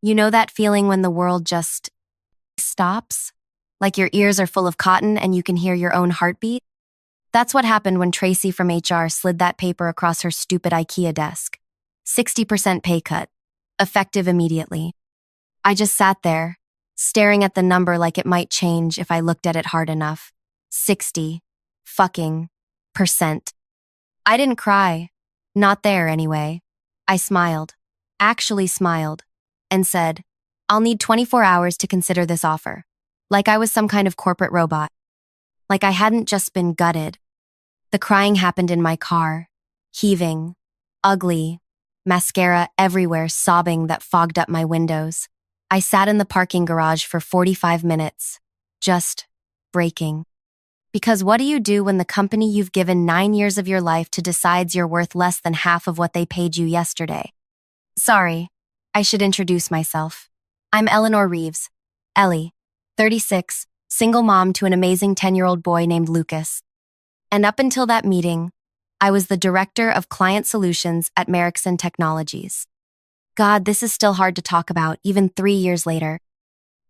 You know that feeling when the world just stops? Like your ears are full of cotton and you can hear your own heartbeat? That's what happened when Tracy from HR slid that paper across her stupid IKEA desk. 60% pay cut. Effective immediately. I just sat there, staring at the number like it might change if I looked at it hard enough. 60 fucking percent. I didn't cry. Not there, anyway. I smiled. Actually smiled. And said, I'll need 24 hours to consider this offer. Like I was some kind of corporate robot. Like I hadn't just been gutted. The crying happened in my car. Heaving. Ugly. Mascara everywhere, sobbing that fogged up my windows. I sat in the parking garage for 45 minutes. Just breaking. Because what do you do when the company you've given 9 years of your life to decides you're worth less than half of what they paid you yesterday? Sorry, I should introduce myself. I'm Eleanor Reeves, Ellie, 36, single mom to an amazing 10-year-old boy named Lucas. And up until that meeting, I was the director of client solutions at Merrickson Technologies. God, this is still hard to talk about, even 3 years later.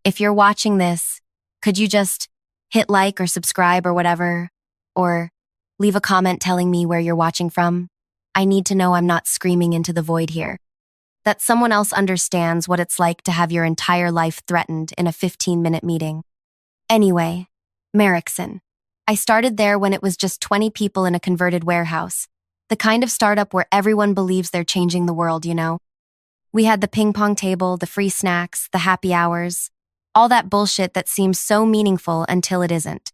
If you're watching this, could you just hit like or subscribe or whatever? Or leave a comment telling me where you're watching from? I need to know I'm not screaming into the void here. That someone else understands what it's like to have your entire life threatened in a 15-minute meeting. Anyway, Merrickson. I started there when it was just 20 people in a converted warehouse. The kind of startup where everyone believes they're changing the world, you know? We had the ping pong table, the free snacks, the happy hours, all that bullshit that seems so meaningful until it isn't.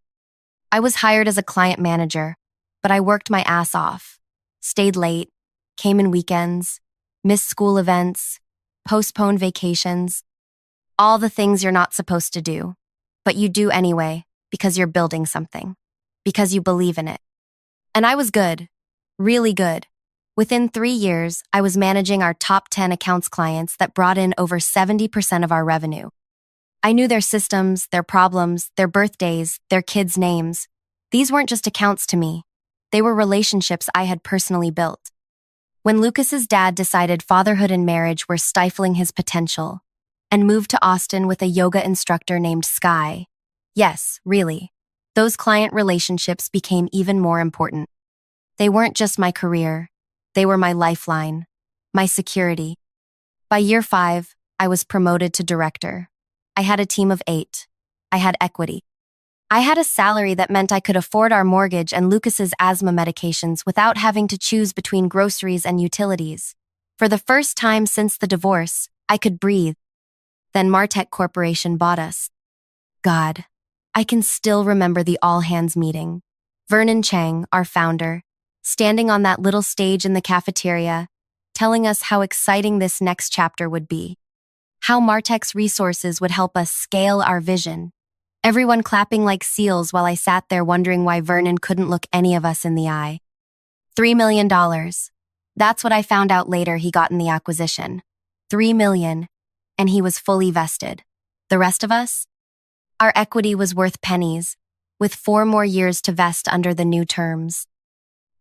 I was hired as a client manager, but I worked my ass off. Stayed late, came in weekends, missed school events, postponed vacations, all the things you're not supposed to do, but you do anyway because you're building something, because you believe in it. And I was good, really good. Within 3 years, I was managing our top 10 accounts clients that brought in over 70% of our revenue. I knew their systems, their problems, their birthdays, their kids' names. These weren't just accounts to me. They were relationships I had personally built. When Lucas's dad decided fatherhood and marriage were stifling his potential and moved to Austin with a yoga instructor named Sky, yes, really, those client relationships became even more important. They weren't just my career. They were my lifeline, my security. By year 5, I was promoted to director. I had a team of 8. I had equity. I had a salary that meant I could afford our mortgage and Lucas's asthma medications without having to choose between groceries and utilities. For the first time since the divorce, I could breathe. Then Martech Corporation bought us. God, I can still remember the all-hands meeting. Vernon Chang, our founder, standing on that little stage in the cafeteria, telling us how exciting this next chapter would be. How Martech's resources would help us scale our vision. Everyone clapping like seals while I sat there wondering why Vernon couldn't look any of us in the eye. $3 million. That's what I found out later he got in the acquisition. $3 million, and he was fully vested. The rest of us? Our equity was worth pennies, with 4 more years to vest under the new terms.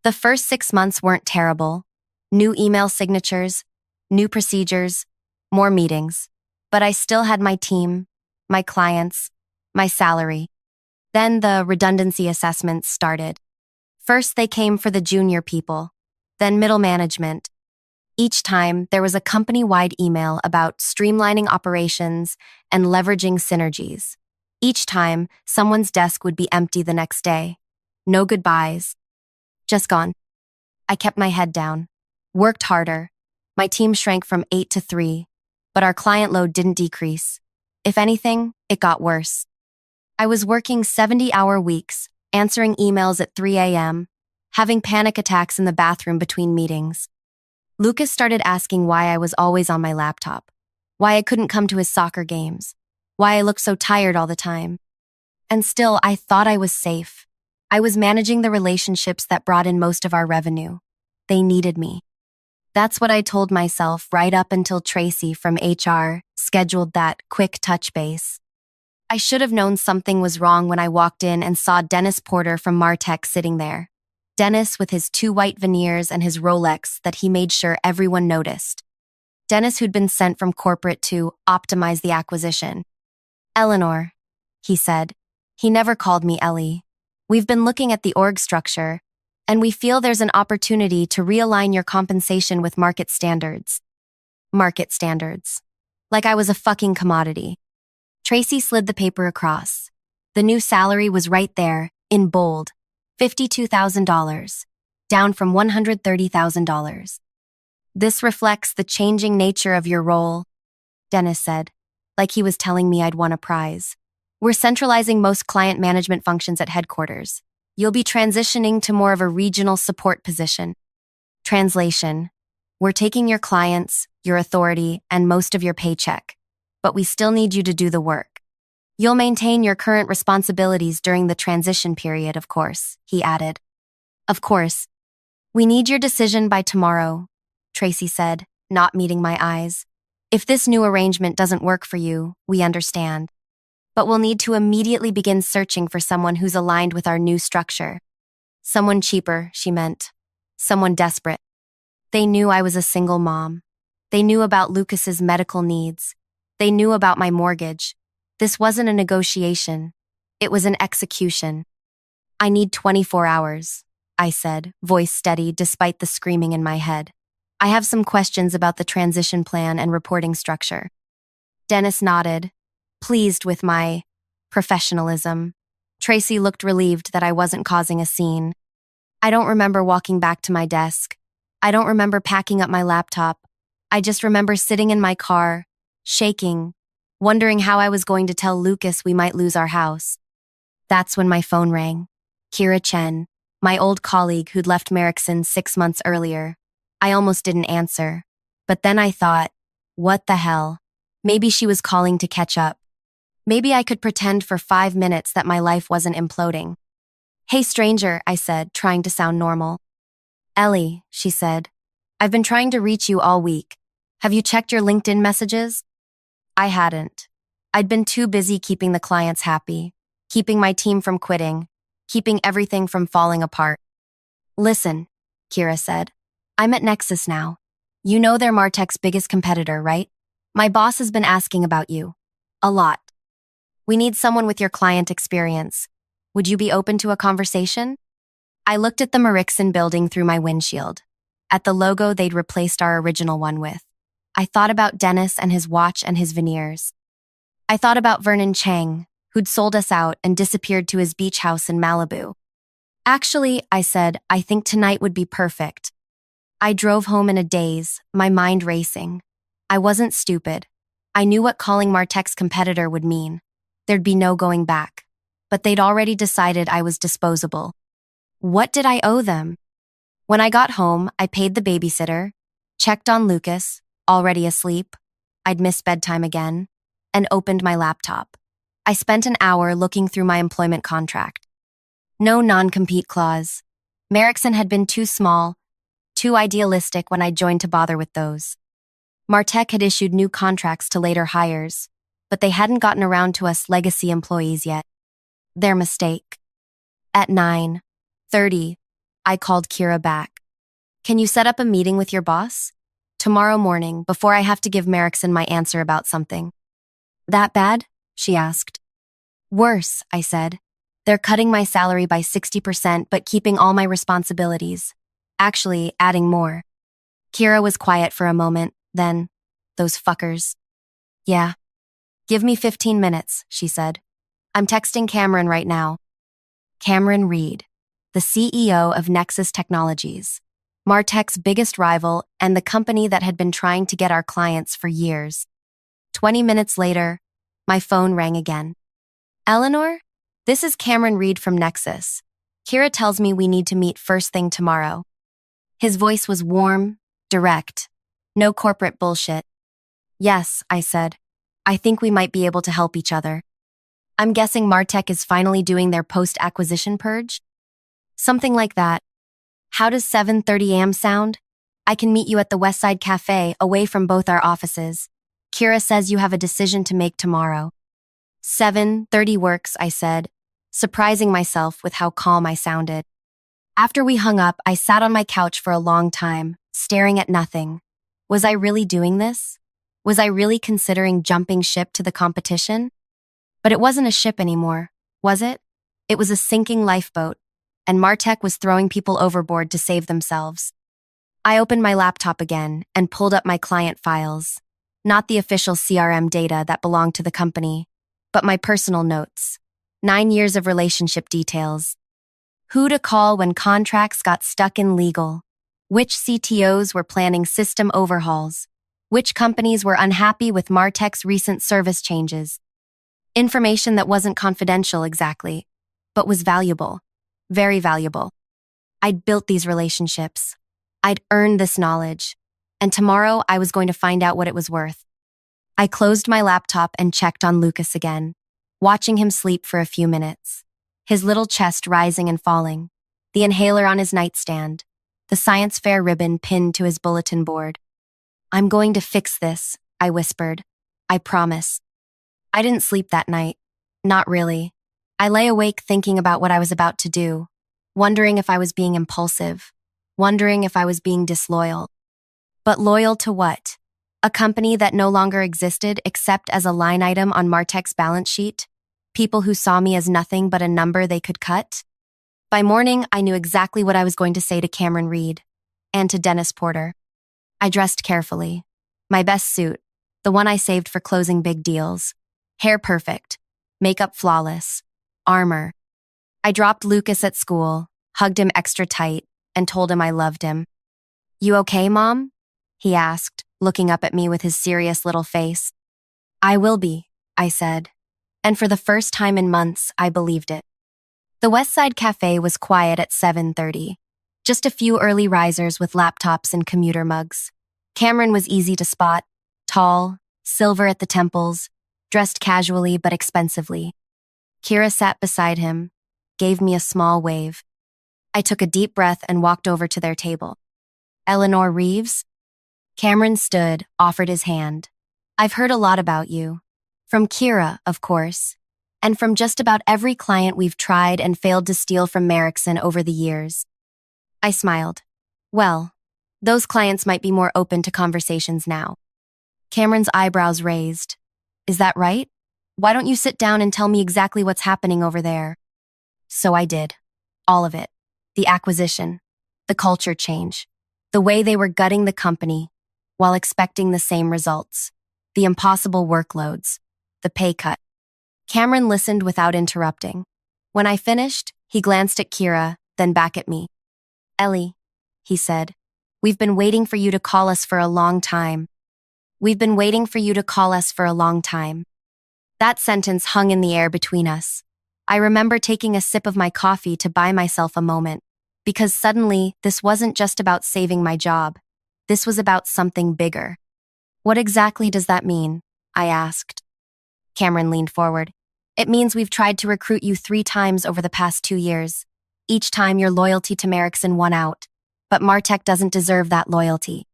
The first 6 months weren't terrible. New email signatures, new procedures, more meetings. But I still had my team, my clients, my salary. Then the redundancy assessments started. First, they came for the junior people, then middle management. Each time, there was a company-wide email about streamlining operations and leveraging synergies. Each time, someone's desk would be empty the next day. No goodbyes. Just gone. I kept my head down, worked harder. My team shrank from 8 to 3, but our client load didn't decrease. If anything, it got worse. I was working 70-hour weeks, answering emails at 3 a.m., having panic attacks in the bathroom between meetings. Lucas started asking why I was always on my laptop, why I couldn't come to his soccer games, why I looked so tired all the time. And still, I thought I was safe. I was managing the relationships that brought in most of our revenue. They needed me. That's what I told myself right up until Tracy from HR scheduled that quick touch base. I should have known something was wrong when I walked in and saw Dennis Porter from Martech sitting there. Dennis with his 2 white veneers and his Rolex that he made sure everyone noticed. Dennis, who'd been sent from corporate to optimize the acquisition. Eleanor, he said. He never called me Ellie. We've been looking at the org structure, and we feel there's an opportunity to realign your compensation with market standards. Market standards. Like I was a fucking commodity. Tracy slid the paper across. The new salary was right there, in bold. $52,000, down from $130,000. This reflects the changing nature of your role, Dennis said, like he was telling me I'd won a prize. We're centralizing most client management functions at headquarters. You'll be transitioning to more of a regional support position. Translation. We're taking your clients, your authority, and most of your paycheck, but we still need you to do the work. You'll maintain your current responsibilities during the transition period, of course, he added. Of course. We need your decision by tomorrow, Tracy said, not meeting my eyes. If this new arrangement doesn't work for you, we understand. But we'll need to immediately begin searching for someone who's aligned with our new structure. Someone cheaper, she meant. Someone desperate. They knew I was a single mom. They knew about Lucas's medical needs. They knew about my mortgage. This wasn't a negotiation. It was an execution. I need 24 hours, I said, voice steady despite the screaming in my head. I have some questions about the transition plan and reporting structure. Dennis nodded, pleased with my professionalism. Tracy looked relieved that I wasn't causing a scene. I don't remember walking back to my desk. I don't remember packing up my laptop. I just remember sitting in my car, shaking, wondering how I was going to tell Lucas we might lose our house. That's when my phone rang. Kira Chen, my old colleague who'd left Merrickson 6 months earlier. I almost didn't answer. But then I thought, what the hell? Maybe she was calling to catch up. Maybe I could pretend for 5 minutes that my life wasn't imploding. Hey stranger, I said, trying to sound normal. Ellie, she said. I've been trying to reach you all week. Have you checked your LinkedIn messages? I hadn't. I'd been too busy keeping the clients happy, keeping my team from quitting, keeping everything from falling apart. Listen, Kira said. I'm at Nexus now. You know they're MarTech's biggest competitor, right? My boss has been asking about you. A lot. We need someone with your client experience. Would you be open to a conversation? I looked at the Merrickson building through my windshield, at the logo they'd replaced our original one with. I thought about Dennis and his watch and his veneers. I thought about Vernon Chang, who'd sold us out and disappeared to his beach house in Malibu. Actually, I said, I think tonight would be perfect. I drove home in a daze, my mind racing. I wasn't stupid. I knew what calling MarTech's competitor would mean. There'd be no going back. But they'd already decided I was disposable. What did I owe them? When I got home, I paid the babysitter, checked on Lucas, already asleep. I'd missed bedtime again, and opened my laptop. I spent an hour looking through my employment contract. No non-compete clause. Merrickson had been too small, too idealistic when I joined to bother with those. MarTech had issued new contracts to later hires, but they hadn't gotten around to us legacy employees yet. Their mistake. At 9:30, I called Kira back. Can you set up a meeting with your boss? Tomorrow morning, before I have to give Merrickson my answer about something. That bad? She asked. Worse, I said. They're cutting my salary by 60% but keeping all my responsibilities. Actually, adding more. Kira was quiet for a moment, then, those fuckers. Yeah. Give me 15 minutes, she said. I'm texting Cameron right now. Cameron Reed, the CEO of Nexus Technologies, MarTech's biggest rival and the company that had been trying to get our clients for years. 20 minutes later, my phone rang again. Eleanor? This is Cameron Reed from Nexus. Kira tells me we need to meet first thing tomorrow. His voice was warm, direct. No corporate bullshit. Yes, I said. I think we might be able to help each other. I'm guessing MarTech is finally doing their post-acquisition purge? Something like that. How does 7:30 a.m. sound? I can meet you at the Westside Cafe, away from both our offices. Kira says you have a decision to make tomorrow. 7:30 works, I said, surprising myself with how calm I sounded. After we hung up, I sat on my couch for a long time, staring at nothing. Was I really doing this? Was I really considering jumping ship to the competition? But it wasn't a ship anymore, was it? It was a sinking lifeboat, and Martech was throwing people overboard to save themselves. I opened my laptop again and pulled up my client files, not the official CRM data that belonged to the company, but my personal notes. 9 years of relationship details. Who to call when contracts got stuck in legal. Which CTOs were planning system overhauls. Which companies were unhappy with Martech's recent service changes. Information that wasn't confidential exactly, but was valuable. Very valuable. I'd built these relationships. I'd earned this knowledge. And tomorrow I was going to find out what it was worth. I closed my laptop and checked on Lucas again, watching him sleep for a few minutes. His little chest rising and falling, the inhaler on his nightstand, the science fair ribbon pinned to his bulletin board. "I'm going to fix this," I whispered. "I promise." I didn't sleep that night. Not really. I lay awake thinking about what I was about to do, wondering if I was being impulsive, wondering if I was being disloyal. But loyal to what? A company that no longer existed except as a line item on Martech's balance sheet? People who saw me as nothing but a number they could cut? By morning, I knew exactly what I was going to say to Cameron Reed and to Dennis Porter. I dressed carefully. My best suit, the one I saved for closing big deals. Hair perfect, makeup flawless, armor. I dropped Lucas at school, hugged him extra tight, and told him I loved him. "You okay, Mom?" he asked, looking up at me with his serious little face. "I will be," I said. And for the first time in months, I believed it. The Westside Cafe was quiet at 7:30. Just a few early risers with laptops and commuter mugs. Cameron was easy to spot, tall, silver at the temples, dressed casually but expensively. Kira sat beside him, gave me a small wave. I took a deep breath and walked over to their table. "Eleanor Reeves?" Cameron stood, offered his hand. "I've heard a lot about you. From Kira, of course, and from just about every client we've tried and failed to steal from Merrickson over the years." I smiled. "Well, those clients might be more open to conversations now." Cameron's eyebrows raised. "Is that right? Why don't you sit down and tell me exactly what's happening over there?" So I did. All of it. The acquisition, the culture change, the way they were gutting the company while expecting the same results, the impossible workloads, the pay cut. Cameron listened without interrupting. When I finished, he glanced at Kira, then back at me. "Ellie," he said, "we've been waiting for you to call us for a long time. We've been waiting for you to call us for a long time." That sentence hung in the air between us. I remember taking a sip of my coffee to buy myself a moment, because suddenly this wasn't just about saving my job. This was about something bigger. "What exactly does that mean?" I asked. Cameron leaned forward. "It means we've tried to recruit you 3 times over the past 2 years. Each time your loyalty to Merrickson won out. But Martech doesn't deserve that loyalty.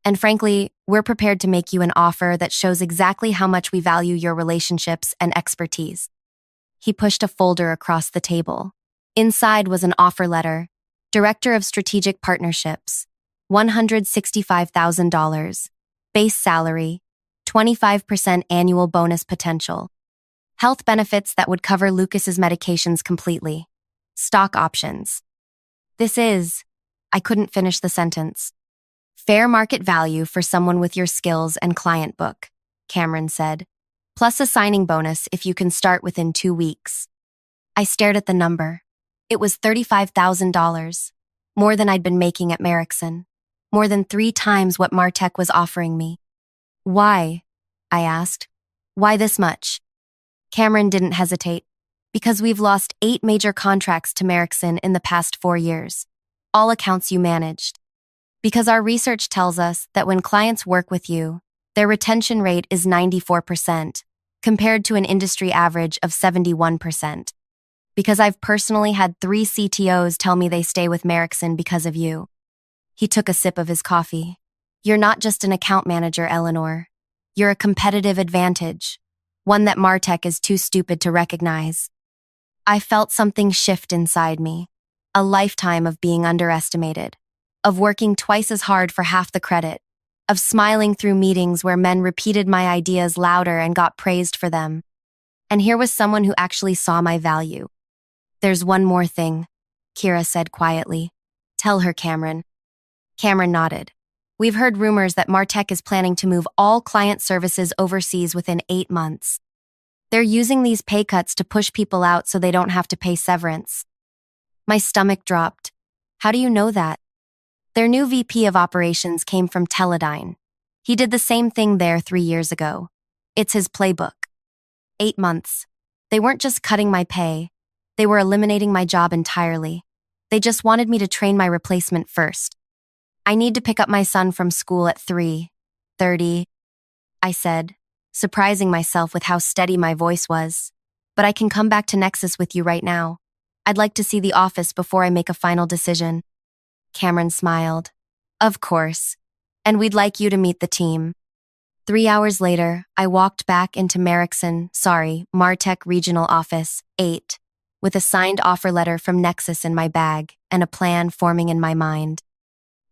And frankly, we're prepared to make you an offer that shows exactly how much we value your relationships and expertise." He pushed a folder across the table. Inside was an offer letter. Director of Strategic Partnerships. $165,000. Base salary. 25% annual bonus potential. Health benefits that would cover Lucas's medications completely. Stock options. I couldn't finish the sentence. "Fair market value for someone with your skills and client book," Cameron said, "plus a signing bonus if you can start within 2 weeks. I stared at the number. It was $35,000, more than I'd been making at Merrickson, more than 3 times what Martech was offering me. "Why?" I asked. "Why this much?" Cameron didn't hesitate. "Because we've lost 8 major contracts to Merrickson in the past 4 years. All accounts you managed. Because our research tells us that when clients work with you, their retention rate is 94%, compared to an industry average of 71%. Because I've personally had 3 CTOs tell me they stay with Merrickson because of you." He took a sip of his coffee. "You're not just an account manager, Eleanor. You're a competitive advantage, one that Martech is too stupid to recognize." I felt something shift inside me. A lifetime of being underestimated, of working twice as hard for half the credit, of smiling through meetings where men repeated my ideas louder and got praised for them. And here was someone who actually saw my value. "There's one more thing," Kira said quietly. "Tell her, Cameron." Cameron nodded. "We've heard rumors that Martech is planning to move all client services overseas within 8 months. They're using these pay cuts to push people out so they don't have to pay severance." My stomach dropped. "How do you know that?" "Their new VP of operations came from Teledyne. He did the same thing there 3 years ago. It's his playbook." 8 months. They weren't just cutting my pay. They were eliminating my job entirely. They just wanted me to train my replacement first. "I need to pick up my son from school at 3:30, I said, surprising myself with how steady my voice was. "But I can come back to Nexus with you right now. I'd like to see the office before I make a final decision." Cameron smiled. "Of course. And we'd like you to meet the team." 3 hours later, I walked back into Martech Regional Office 8, with a signed offer letter from Nexus in my bag and a plan forming in my mind.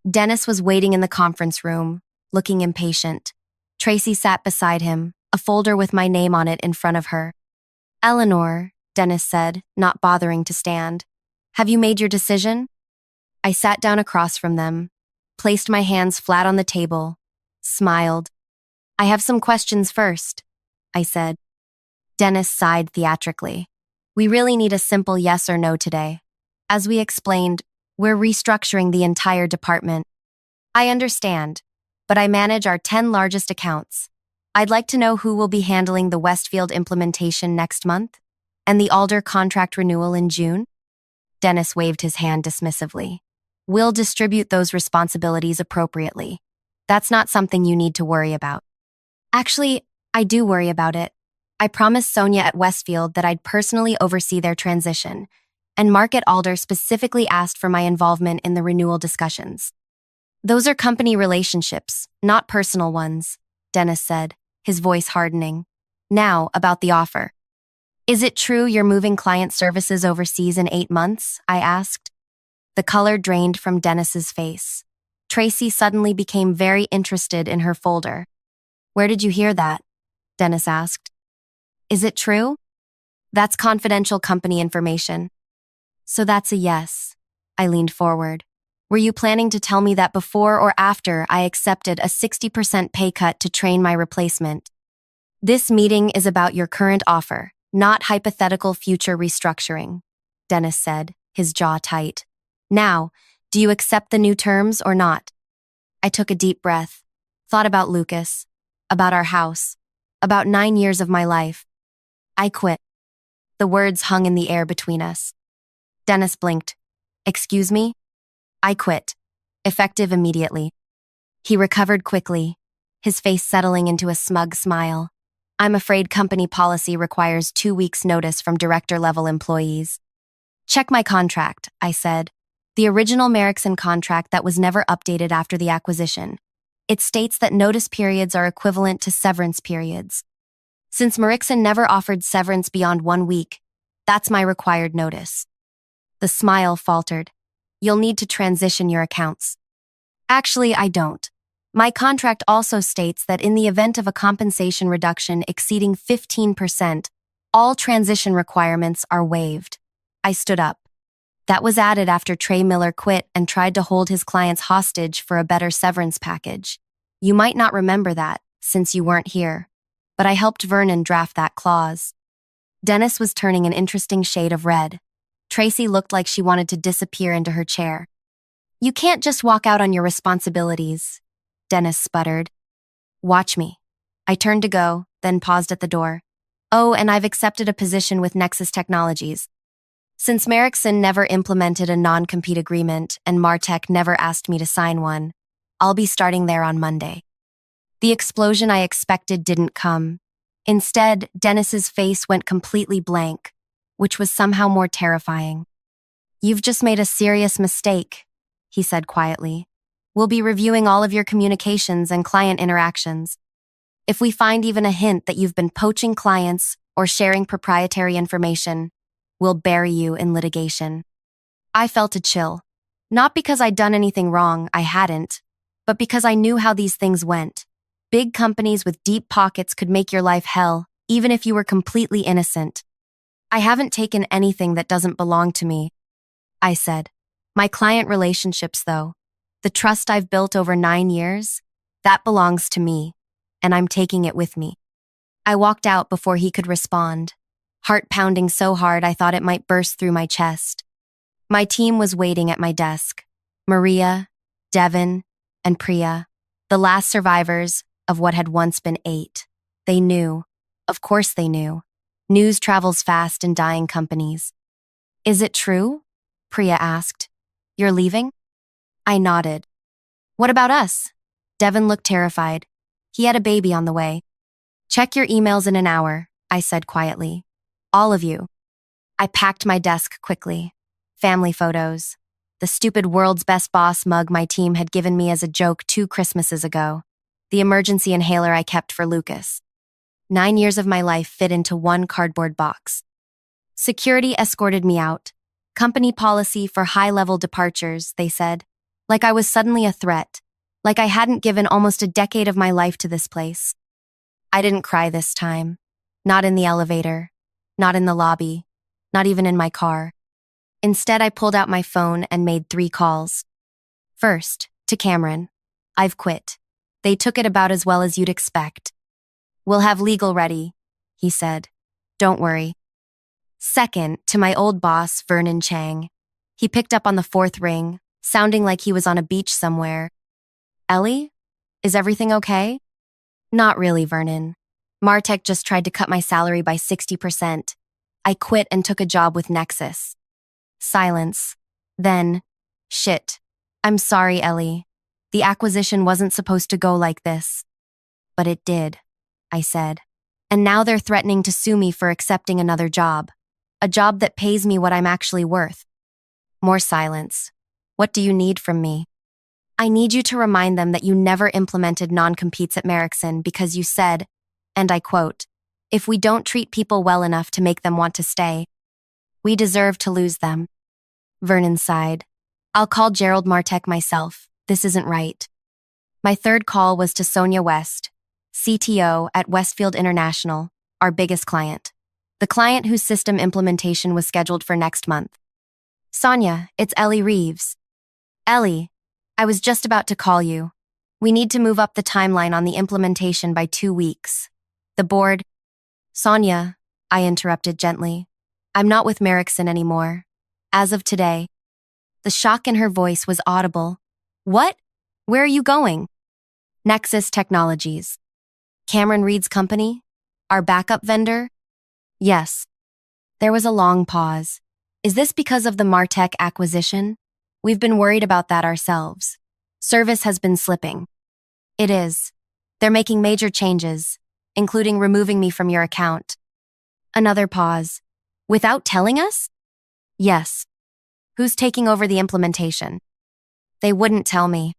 Dennis was waiting in the conference room, looking impatient. Tracy sat beside him, a folder with my name on it in front of her. "Eleanor," Dennis said, not bothering to stand. "Have you made your decision?" I sat down across from them, placed my hands flat on the table, smiled. "I have some questions first," I said. Dennis sighed theatrically. "We really need a simple yes or no today. As we explained, we're restructuring the entire department." "I understand, but I manage our 10 largest accounts. I'd like to know who will be handling the Westfield implementation next month and the Alder contract renewal in June." Dennis waved his hand dismissively. "We'll distribute those responsibilities appropriately. That's not something you need to worry about." "Actually, I do worry about it. I promised Sonia at Westfield that I'd personally oversee their transition, and Mark at Alder specifically asked for my involvement in the renewal discussions." "Those are company relationships, not personal ones," Dennis said, his voice hardening. "Now, about the offer. Is it true you're moving client services overseas in 8 months?" I asked. The color drained from Dennis's face. Tracy suddenly became very interested in her folder. "Where did you hear that?" Dennis asked. "Is it true?" "That's confidential company information." "So that's a yes." I leaned forward. "Were you planning to tell me that before or after I accepted a 60% pay cut to train my replacement?" "This meeting is about your current offer, not hypothetical future restructuring," Dennis said, his jaw tight. "Now, do you accept the new terms or not?" I took a deep breath, thought about Lucas, about our house, about 9 years of my life. "I quit." The words hung in the air between us. Dennis blinked. "Excuse me?" "I quit. Effective immediately." He recovered quickly, his face settling into a smug smile. "I'm afraid company policy requires 2 weeks' notice from director-level employees." "Check my contract," I said. "The original Merrickson contract that was never updated after the acquisition. It states that notice periods are equivalent to severance periods. Since Merrickson never offered severance beyond 1 week, that's my required notice." The smile faltered. "You'll need to transition your accounts." "Actually, I don't. My contract also states that in the event of a compensation reduction exceeding 15%, all transition requirements are waived." I stood up. "That was added after Trey Miller quit and tried to hold his clients hostage for a better severance package. You might not remember that, since you weren't here, but I helped Vernon draft that clause." Dennis was turning an interesting shade of red. Tracy looked like she wanted to disappear into her chair. "You can't just walk out on your responsibilities," Dennis sputtered. "Watch me." I turned to go, then paused at the door. "Oh, and I've accepted a position with Nexus Technologies. Since Merrickson never implemented a non-compete agreement and Martech never asked me to sign one, I'll be starting there on Monday." The explosion I expected didn't come. Instead, Dennis's face went completely blank, which was somehow more terrifying. "You've just made a serious mistake," he said quietly. "We'll be reviewing all of your communications and client interactions. If we find even a hint that you've been poaching clients or sharing proprietary information, we'll bury you in litigation." I felt a chill. Not because I'd done anything wrong, I hadn't, but because I knew how these things went. Big companies with deep pockets could make your life hell, even if you were completely innocent. I haven't taken anything that doesn't belong to me, I said. My client relationships, though, the trust I've built over 9 years, that belongs to me, and I'm taking it with me. I walked out before he could respond, heart pounding so hard I thought it might burst through my chest. My team was waiting at my desk. Maria, Devin, and Priya, the last survivors of what had once been 8. They knew. Of course they knew. News travels fast in dying companies. Is it true? Priya asked. You're leaving? I nodded. What about us? Devin looked terrified. He had a baby on the way. Check your emails in an hour, I said quietly. All of you. I packed my desk quickly. Family photos. The stupid world's best boss mug my team had given me as a joke 2 Christmases ago. The emergency inhaler I kept for Lucas. 9 years of my life fit into one cardboard box. Security escorted me out. Company policy for high-level departures, they said. Like I was suddenly a threat. Like I hadn't given almost a decade of my life to this place. I didn't cry this time. Not in the elevator. Not in the lobby. Not even in my car. Instead, I pulled out my phone and made 3 calls. First, to Cameron. I've quit. They took it about as well as you'd expect. We'll have legal ready, he said. Don't worry. Second, to my old boss, Vernon Chang. He picked up on the 4th ring, sounding like he was on a beach somewhere. Ellie? Is everything okay? Not really, Vernon. Martech just tried to cut my salary by 60%. I quit and took a job with Nexus. Silence. Then, shit. I'm sorry, Ellie. The acquisition wasn't supposed to go like this. But it did, I said. And now they're threatening to sue me for accepting another job. A job that pays me what I'm actually worth. More silence. What do you need from me? I need you to remind them that you never implemented non-competes at Merrickson because you said, and I quote, if we don't treat people well enough to make them want to stay, we deserve to lose them. Vernon sighed. I'll call Gerald Martech myself. This isn't right. My third call was to Sonia West, CTO at Westfield International, our biggest client. The client whose system implementation was scheduled for next month. Sonia, it's Ellie Reeves. Ellie, I was just about to call you. We need to move up the timeline on the implementation by 2 weeks. The board... Sonia, I interrupted gently. I'm not with Merrickson anymore. As of today. The shock in her voice was audible. What? Where are you going? Nexus Technologies. Cameron Reed's company? Our backup vendor? Yes. There was a long pause. Is this because of the Martech acquisition? We've been worried about that ourselves. Service has been slipping. It is. They're making major changes, including removing me from your account. Another pause. Without telling us? Yes. Who's taking over the implementation? They wouldn't tell me.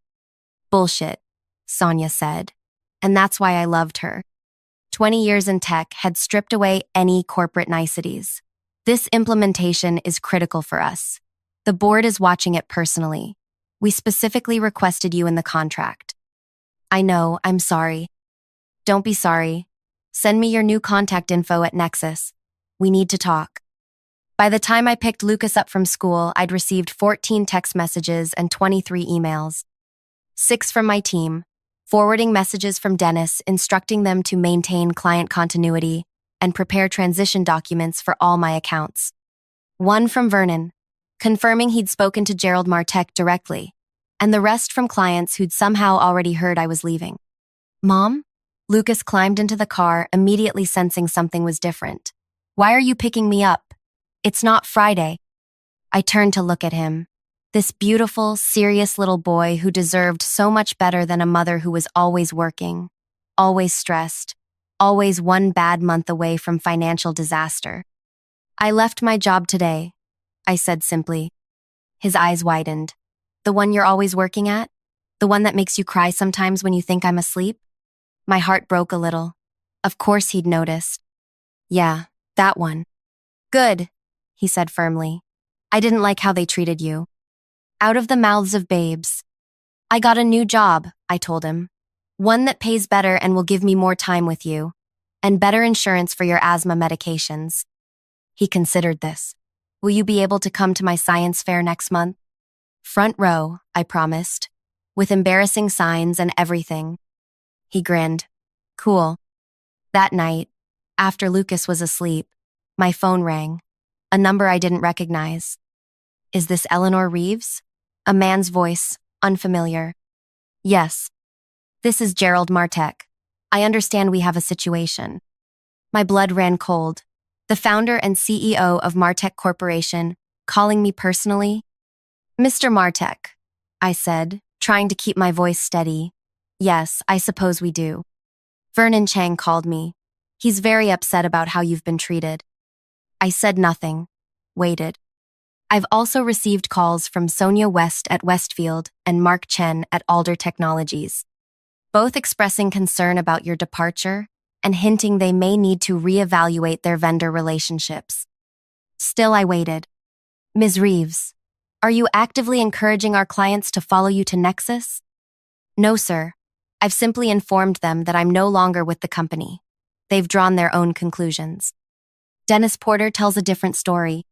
Bullshit, Sonia said. And that's why I loved her. 20 years in tech had stripped away any corporate niceties. This implementation is critical for us. The board is watching it personally. We specifically requested you in the contract. I know, I'm sorry. Don't be sorry. Send me your new contact info at Nexus. We need to talk. By the time I picked Lucas up from school, I'd received 14 text messages and 23 emails. 6 from my team, forwarding messages from Dennis instructing them to maintain client continuity and prepare transition documents for all my accounts. 1 from Vernon, confirming he'd spoken to Gerald Martech directly, and the rest from clients who'd somehow already heard I was leaving. Mom? Lucas climbed into the car, immediately sensing something was different. Why are you picking me up? It's not Friday. I turned to look at him. This beautiful, serious little boy who deserved so much better than a mother who was always working, always stressed, always one bad month away from financial disaster. I left my job today, I said simply. His eyes widened. The one you're always working at? The one that makes you cry sometimes when you think I'm asleep? My heart broke a little. Of course he'd noticed. Yeah, that one. Good, he said firmly. I didn't like how they treated you. Out of the mouths of babes. I got a new job, I told him. One that pays better and will give me more time with you, and better insurance for your asthma medications. He considered this. Will you be able to come to my science fair next month? Front row, I promised, with embarrassing signs and everything. He grinned. Cool. That night, after Lucas was asleep, my phone rang. A number I didn't recognize. Is this Eleanor Reeves? A man's voice, unfamiliar. Yes. This is Gerald Martek. I understand we have a situation. My blood ran cold. The founder and CEO of Martek Corporation, calling me personally. Mr. Martek, I said, trying to keep my voice steady. Yes, I suppose we do. Vernon Chang called me. He's very upset about how you've been treated. I said nothing. Waited. I've also received calls from Sonia West at Westfield and Mark Chen at Alder Technologies, both expressing concern about your departure and hinting they may need to reevaluate their vendor relationships. Still, I waited. Ms. Reeves, are you actively encouraging our clients to follow you to Nexus? No, sir. I've simply informed them that I'm no longer with the company. They've drawn their own conclusions. Dennis Porter tells a different story.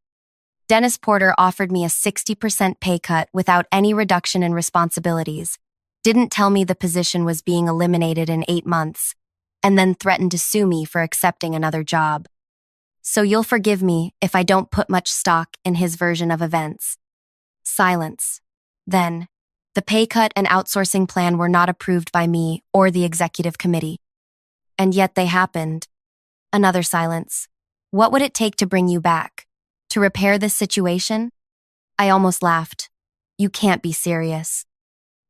Dennis Porter offered me a 60% pay cut without any reduction in responsibilities, didn't tell me the position was being eliminated in 8 months, and then threatened to sue me for accepting another job. So you'll forgive me if I don't put much stock in his version of events. Silence. Then, the pay cut and outsourcing plan were not approved by me or the executive committee. And yet they happened. Another silence. What would it take to bring you back? To repair this situation? I almost laughed. You can't be serious.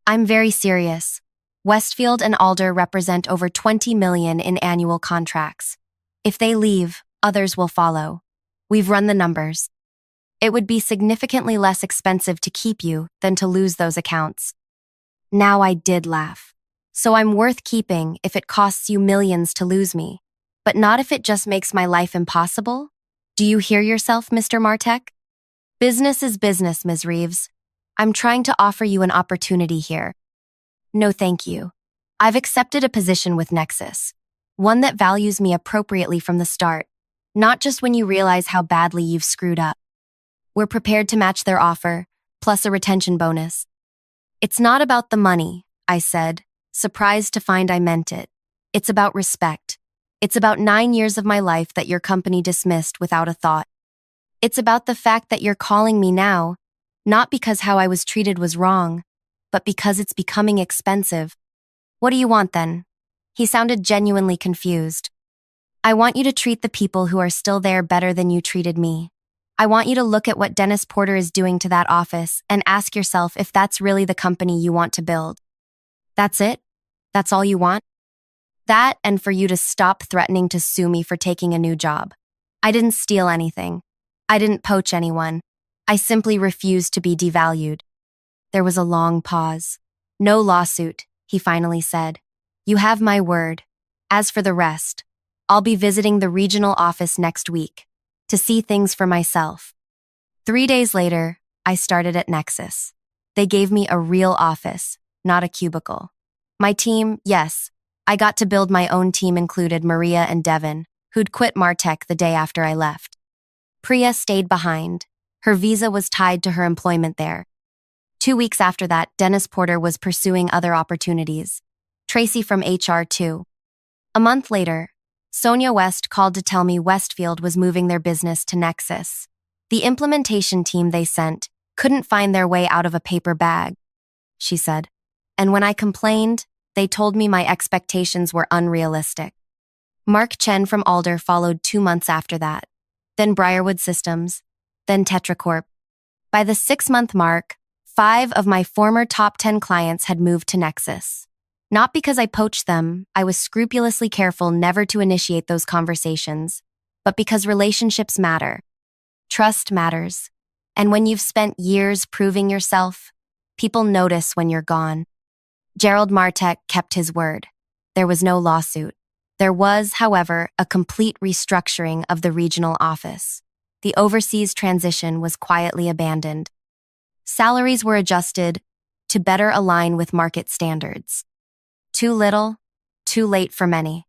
I'm very serious. Westfield and Alder represent over 20 million in annual contracts. If they leave, others will follow. We've run the numbers. It would be significantly less expensive to keep you than to lose those accounts. Now I did laugh. So I'm worth keeping if it costs you millions to lose me, but not if it just makes my life impossible? Do you hear yourself, Mr. Martek? Business is business, Ms. Reeves. I'm trying to offer you an opportunity here. No, thank you. I've accepted a position with Nexus, one that values me appropriately from the start, not just when you realize how badly you've screwed up. We're prepared to match their offer, plus a retention bonus. It's not about the money, I said, surprised to find I meant it. It's about respect. It's about 9 years of my life that your company dismissed without a thought. It's about the fact that you're calling me now, not because how I was treated was wrong, but because it's becoming expensive. What do you want then? He sounded genuinely confused. I want you to treat the people who are still there better than you treated me. I want you to look at what Dennis Porter is doing to that office and ask yourself if that's really the company you want to build. That's it? That's all you want? That, and for you to stop threatening to sue me for taking a new job. I didn't steal anything. I didn't poach anyone. I simply refused to be devalued. There was a long pause. No lawsuit, he finally said. You have my word. As for the rest, I'll be visiting the regional office next week to see things for myself. 3 days later, I started at Nexus. They gave me a real office, not a cubicle. My team, yes, I got to build my own team included Maria and Devin, who'd quit Martek the day after I left. Priya stayed behind. Her visa was tied to her employment there. 2 weeks after that, Dennis Porter was pursuing other opportunities. Tracy from HR too. A month later, Sonia West called to tell me Westfield was moving their business to Nexus. The implementation team they sent couldn't find their way out of a paper bag, she said. And when I complained, they told me my expectations were unrealistic. Mark Chen from Alder followed 2 months after that, then Briarwood Systems, then Tetracorp. By the 6-month mark, 5 of my former top 10 clients had moved to Nexus. Not because I poached them, I was scrupulously careful never to initiate those conversations, but because relationships matter. Trust matters. And when you've spent years proving yourself, people notice when you're gone. Gerald Martek kept his word. There was no lawsuit. There was, however, a complete restructuring of the regional office. The overseas transition was quietly abandoned. Salaries were adjusted to better align with market standards. Too little, too late for many,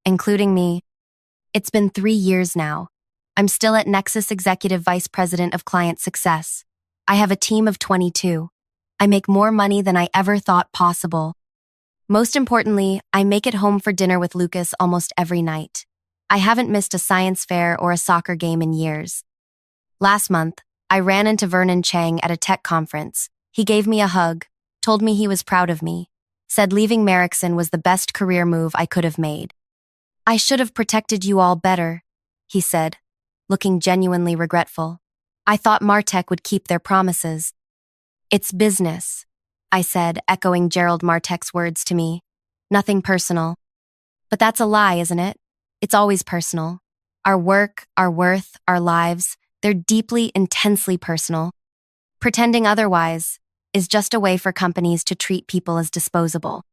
including me. It's been 3 years now. I'm still at Nexus Executive Vice President of Client Success. I have a team of 22. I make more money than I ever thought possible. Most importantly, I make it home for dinner with Lucas almost every night. I haven't missed a science fair or a soccer game in years. Last month, I ran into Vernon Chang at a tech conference. He gave me a hug, told me he was proud of me, said leaving Merrickson was the best career move I could have made. I should have protected you all better, he said, looking genuinely regretful. I thought Martech would keep their promises. It's business, I said, echoing Gerald Martech's words to me. Nothing personal. But that's a lie, isn't it? It's always personal. Our work, our worth, our lives, they're deeply, intensely personal. Pretending otherwise is just a way for companies to treat people as disposable.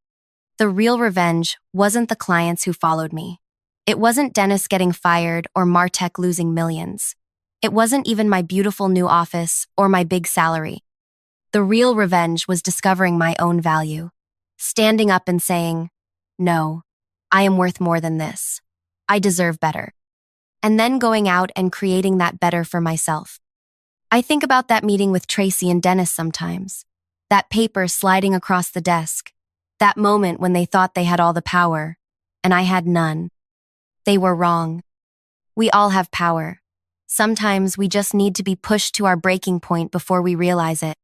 The real revenge wasn't the clients who followed me. It wasn't Dennis getting fired or Martech losing millions. It wasn't even my beautiful new office or my big salary. The real revenge was discovering my own value, standing up and saying, "No, I am worth more than this. I deserve better." And then going out and creating that better for myself. I think about that meeting with Tracy and Dennis sometimes. That paper sliding across the desk. That moment when they thought they had all the power, and I had none. They were wrong. We all have power. Sometimes we just need to be pushed to our breaking point before we realize it.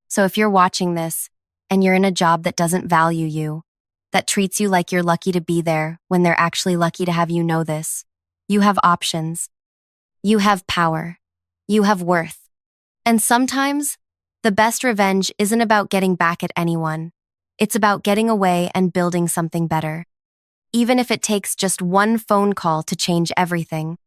So if you're watching this, and you're in a job that doesn't value you, that treats you like you're lucky to be there when they're actually lucky to have you know this, you have options. You have power. You have worth. And sometimes, the best revenge isn't about getting back at anyone. It's about getting away and building something better. Even if it takes just one phone call to change everything.